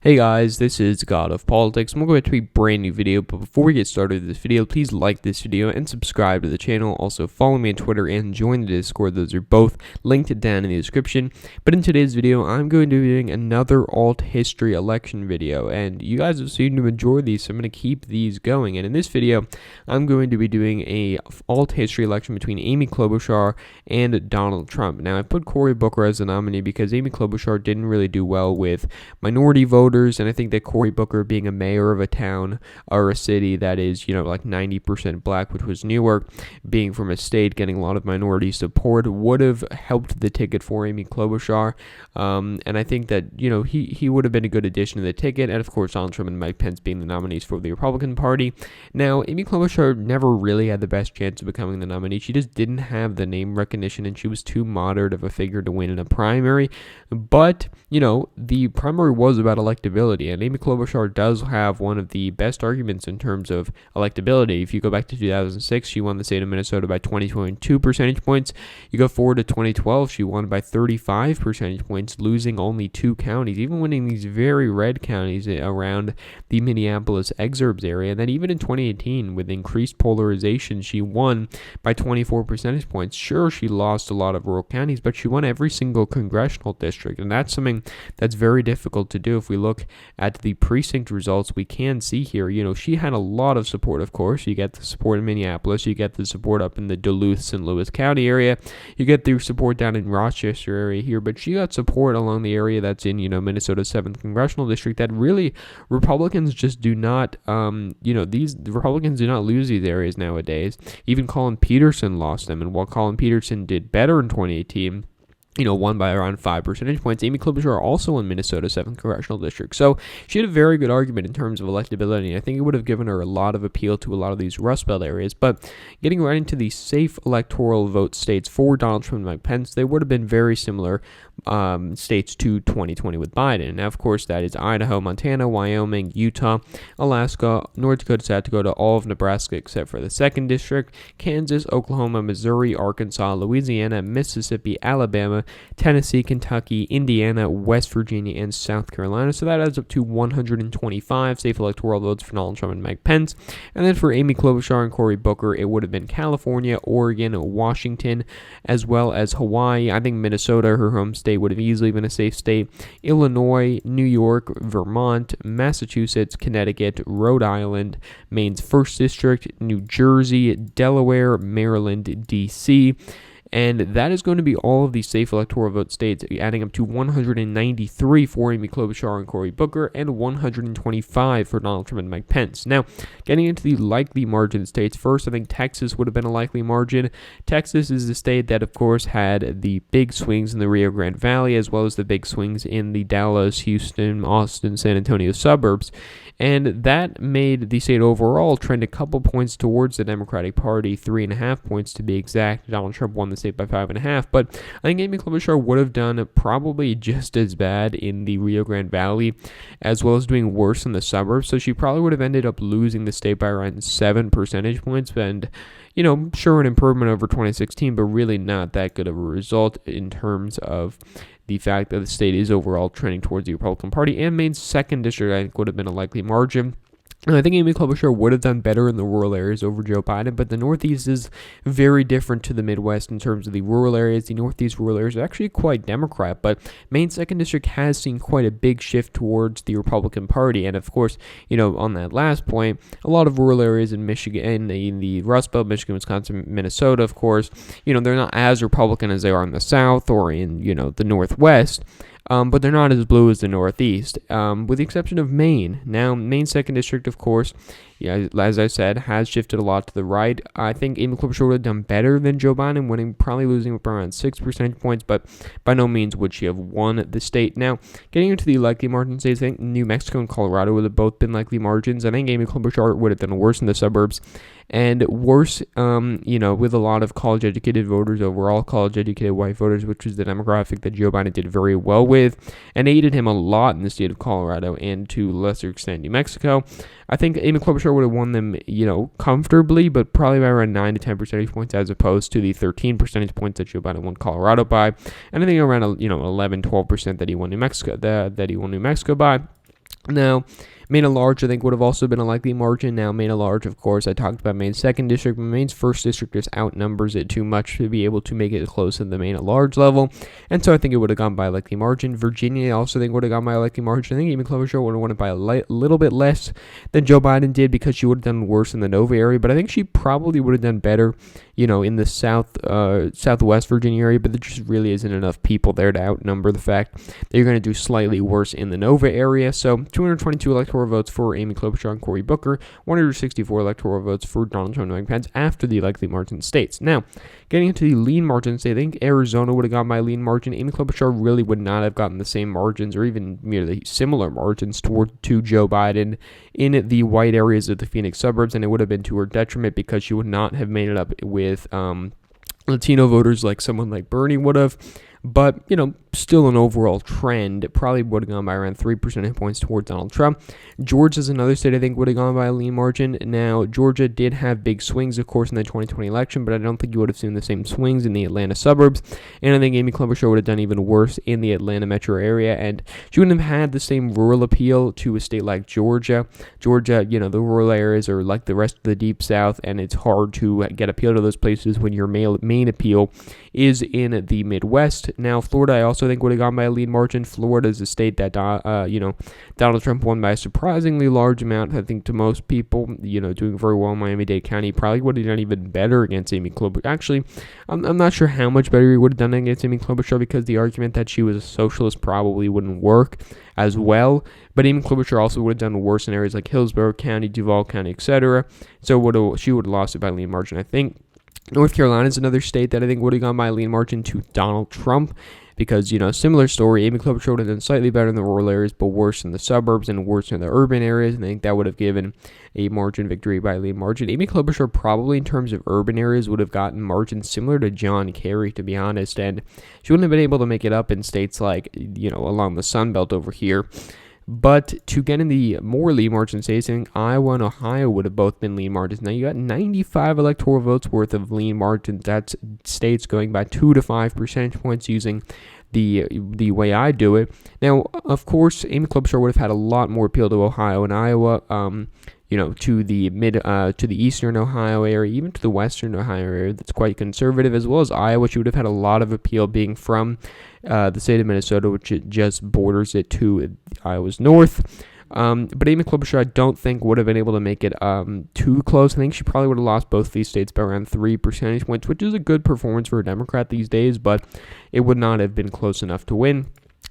Hey guys, this is God of Politics, and we're going to a brand new video, but before we get started with this video, please like this video and subscribe to the channel. Also follow me on Twitter and join the Discord. Those are both linked down in the description. But in today's video, I'm going to be doing another alt history election video, and you guys have seemed to enjoy these, so I'm going to keep these going. And in this video, I'm going to be doing a alt history election between Amy Klobuchar and Donald Trump. Now, I put Cory Booker as the nominee because Amy Klobuchar didn't really do well with minority voters, and I think that Cory Booker, being a mayor of a town or a city that is, like 90% black, which was Newark, being from a state getting a lot of minority support, would have helped the ticket for Amy Klobuchar. And I think that, he would have been a good addition to the ticket. And of course, Donald Trump and Mike Pence being the nominees for the Republican Party. Now, Amy Klobuchar never really had the best chance of becoming the nominee. She just didn't have the name recognition, and she was too moderate of a figure to win in a primary. But, the primary was about electability, and Amy Klobuchar does have one of the best arguments in terms of electability. If you go back to 2006, she won the state of Minnesota by 20.2 percentage points. You go forward to 2012, she won by 35 percentage points, losing only 2 counties, even winning these very red counties around the Minneapolis exurbs area. And then even in 2018, with increased polarization, she won by 24 percentage points. Sure, she lost a lot of rural counties, but she won every single congressional district, and that's something that's very difficult to do. If we look at the precinct results, we can see here, she had a lot of support, of course. You get the support in Minneapolis, you get the support up in the Duluth, St. Louis County area, you get the support down in Rochester area here, but she got support along the area that's in, Minnesota's 7th Congressional District that really Republicans just do not, the Republicans do not lose these areas nowadays. Even Colin Peterson lost them, and while Colin Peterson did better in 2018, won by around 5 percentage points, Amy Klobuchar also won Minnesota's 7th Congressional District. So she had a very good argument in terms of electability, and I think it would have given her a lot of appeal to a lot of these Rust Belt areas. But getting right into the safe electoral vote states for Donald Trump and Mike Pence, they would have been very similar states to 2020 with Biden. Now, of course, that is Idaho, Montana, Wyoming, Utah, Alaska, North Dakota, South Dakota, all of Nebraska except for the 2nd District, Kansas, Oklahoma, Missouri, Arkansas, Louisiana, Mississippi, Alabama, Tennessee, Kentucky, Indiana, West Virginia, and South Carolina. So that adds up to 125 safe electoral votes for Donald Trump and Mike Pence. And then for Amy Klobuchar and Cory Booker, it would have been California, Oregon, Washington, as well as Hawaii. I think Minnesota, her home state, would have easily been a safe state. Illinois, New York, Vermont, Massachusetts, Connecticut, Rhode Island, Maine's 1st District, New Jersey, Delaware, Maryland, D.C., and that is going to be all of the safe electoral vote states, adding up to 193 for Amy Klobuchar and Cory Booker, and 125 for Donald Trump and Mike Pence. Now, getting into the likely margin states, first, I think Texas would have been a likely margin. Texas is the state that, of course, had the big swings in the Rio Grande Valley, as well as the big swings in the Dallas, Houston, Austin, San Antonio suburbs. And that made the state overall trend a couple points towards the Democratic Party, 3.5 points to be exact. Donald Trump won the state by 5.5, but I think Amy Klobuchar would have done probably just as bad in the Rio Grande Valley, as well as doing worse in the suburbs. So she probably would have ended up losing the state by around 7 percentage points, and sure, an improvement over 2016, but really not that good of a result in terms of the fact that the state is overall trending towards the Republican Party. And Maine's 2nd District, I think, would have been a likely margin. And I think Amy Klobuchar would have done better in the rural areas over Joe Biden, but the Northeast is very different to the Midwest in terms of the rural areas. The Northeast rural areas are actually quite Democrat, but Maine's 2nd District has seen quite a big shift towards the Republican Party. And of course, on that last point, a lot of rural areas in Michigan, in the Rust Belt, Michigan, Wisconsin, Minnesota, of course, they're not as Republican as they are in the South or in, the Northwest. But they're not as blue as the Northeast, with the exception of Maine. Now, Maine's 2nd District, of course, as I said, has shifted a lot to the right. I think Amy Klobuchar would have done better than Joe Biden, probably losing by around 6 percentage points, but by no means would she have won the state. Now, getting into the likely margin states, I think New Mexico and Colorado would have both been likely margins. I think Amy Klobuchar would have done worse in the suburbs, and worse, with a lot of college-educated voters, overall college-educated white voters, which is the demographic that Joe Biden did very well with, and aided him a lot in the state of Colorado and to a lesser extent New Mexico. I think Amy Klobuchar would have won them, comfortably, but probably by around 9 to 10 percentage points, as opposed to the 13 percentage points that Joe Biden won Colorado by, and I think around 11, 12% that he won New Mexico, that he won New Mexico by. Now, Maine at large, I think, would have also been a likely margin. Now, Maine at large, of course, I talked about Maine's 2nd district, but Maine's 1st district just outnumbers it too much to be able to make it close to the Maine at large level. And so I think it would have gone by a likely margin. Virginia, I also think would have gone by a likely margin. I think Amy Klobuchar would have won it by a little bit less than Joe Biden did because she would have done worse in the Nova area. But I think she probably would have done better, in the southwest Virginia area. But there just really isn't enough people there to outnumber the fact that you're going to do slightly worse in the Nova area. So 222 electoral votes for Amy Klobuchar and Cory Booker, 164 electoral votes for Donald Trump and Mike Pence after the likely margin states. Now, getting into the lean margins, I think Arizona would have gone by a lean margin. Amy Klobuchar really would not have gotten the same margins or even merely similar margins to Joe Biden in the white areas of the Phoenix suburbs, and it would have been to her detriment because she would not have made it up with Latino voters like someone like Bernie would have. But, still an overall trend. It probably would have gone by around 3 percentage points towards Donald Trump. Georgia is another state I think would have gone by a lean margin. Now, Georgia did have big swings, of course, in the 2020 election, but I don't think you would have seen the same swings in the Atlanta suburbs. And I think Amy Klobuchar would have done even worse in the Atlanta metro area, and she wouldn't have had the same rural appeal to a state like Georgia. Georgia, the rural areas are like the rest of the Deep South, and it's hard to get appeal to those places when your main appeal is in the Midwest. Now, Florida, I also think would have gone by a lead margin. Florida is a state that, Donald Trump won by a surprisingly large amount. I think to most people, doing very well in Miami-Dade County, probably would have done even better against Amy Klobuchar. Actually, I'm not sure how much better he would have done against Amy Klobuchar because the argument that she was a socialist probably wouldn't work as well. But Amy Klobuchar also would have done worse in areas like Hillsborough County, Duval County, etc. So she would have lost it by a lead margin, I think. North Carolina is another state that I think would have gone by a lean margin to Donald Trump because, similar story. Amy Klobuchar would have done slightly better in the rural areas, but worse in the suburbs and worse in the urban areas. And I think that would have given a margin victory by a lean margin. Amy Klobuchar probably in terms of urban areas would have gotten margins similar to John Kerry, to be honest. And she wouldn't have been able to make it up in states like, along the Sun Belt over here. But to get in the more lean margin states, I think Iowa and Ohio would have both been lean margins. Now, you got 95 electoral votes worth of lean margins. That's states going by 2 to 5 percentage points using the way I do it. Now, of course, Amy Klobuchar would have had a lot more appeal to Ohio and Iowa, to the eastern Ohio area, even to the western Ohio area that's quite conservative, as well as Iowa. She would have had a lot of appeal being from the state of Minnesota, which it just borders it to Iowa's north. But Amy Klobuchar, I don't think would have been able to make it too close. I think she probably would have lost both these states by around 3 percentage points, which is a good performance for a Democrat these days, but it would not have been close enough to win.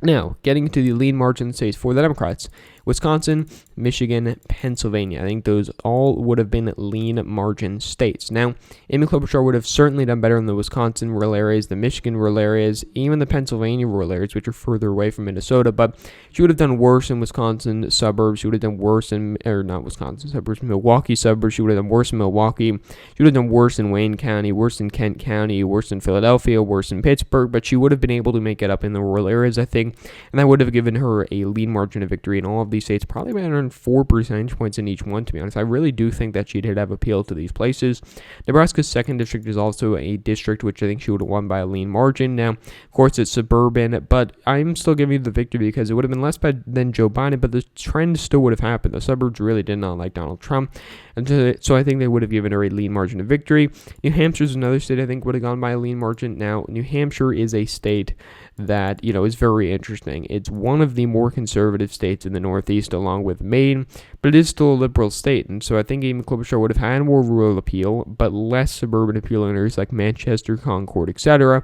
Now, getting into the lean margin states for the Democrats, Wisconsin, Michigan, Pennsylvania. I think those all would have been lean margin states. Now, Amy Klobuchar would have certainly done better in the Wisconsin rural areas, the Michigan rural areas, even the Pennsylvania rural areas, which are further away from Minnesota, but she would have done worse in Wisconsin suburbs. She would have done worse Milwaukee suburbs. She would have done worse in Milwaukee. She would have done worse in Wayne County, worse in Kent County, worse in Philadelphia, worse in Pittsburgh, but she would have been able to make it up in the rural areas, I think, and that would have given her a lean margin of victory in all of these states, probably by around 4 percentage points in each one, to be honest. I really do think that she did have appeal to these places. Nebraska's 2nd district is also a district which I think she would have won by a lean margin. Now, of course, it's suburban, but I'm still giving you the victory because it would have been less bad than Joe Biden, but the trend still would have happened. The suburbs really did not like Donald Trump, and so I think they would have given her a lean margin of victory. New Hampshire is another state I think would have gone by a lean margin. Now, New Hampshire is a state that, is very interesting. It's one of the more conservative states in the Northeast, along with Maine, but it is still a liberal state, and so I think Amy Klobuchar would have had more rural appeal, but less suburban appeal in areas like Manchester, Concord, etc.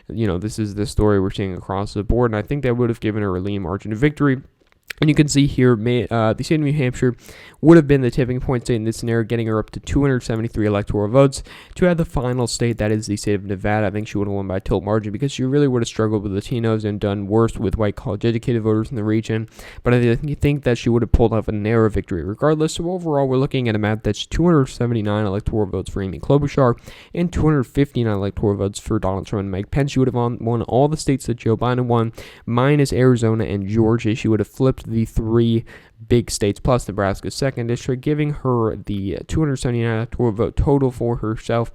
This is the story we're seeing across the board, and I think that would have given her a lean margin of victory. And you can see here, the state of New Hampshire would have been the tipping point state in this scenario, getting her up to 273 electoral votes. To add the final state, that is the state of Nevada, I think she would have won by a tilt margin because she really would have struggled with Latinos and done worse with white college-educated voters in the region. But I think that she would have pulled off a narrow victory regardless. So overall, we're looking at a map that's 279 electoral votes for Amy Klobuchar and 259 electoral votes for Donald Trump and Mike Pence. She would have won all the states that Joe Biden won, minus Arizona and Georgia. She would have flipped the 3 big states plus Nebraska's 2nd district, giving her the 279 electoral vote total for herself.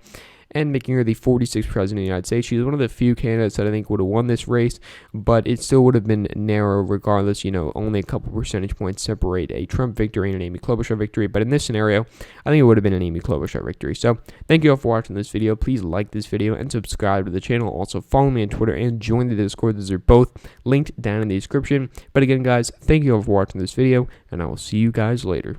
and making her the 46th president of the United States. She's one of the few candidates that I think would have won this race, but it still would have been narrow regardless. Only a couple percentage points separate a Trump victory and an Amy Klobuchar victory, but in this scenario, I think it would have been an Amy Klobuchar victory. So thank you all for watching this video. Please like this video and subscribe to the channel. Also follow me on Twitter and join the Discord. Those are both linked down in the description. But again, guys, thank you all for watching this video, and I will see you guys later.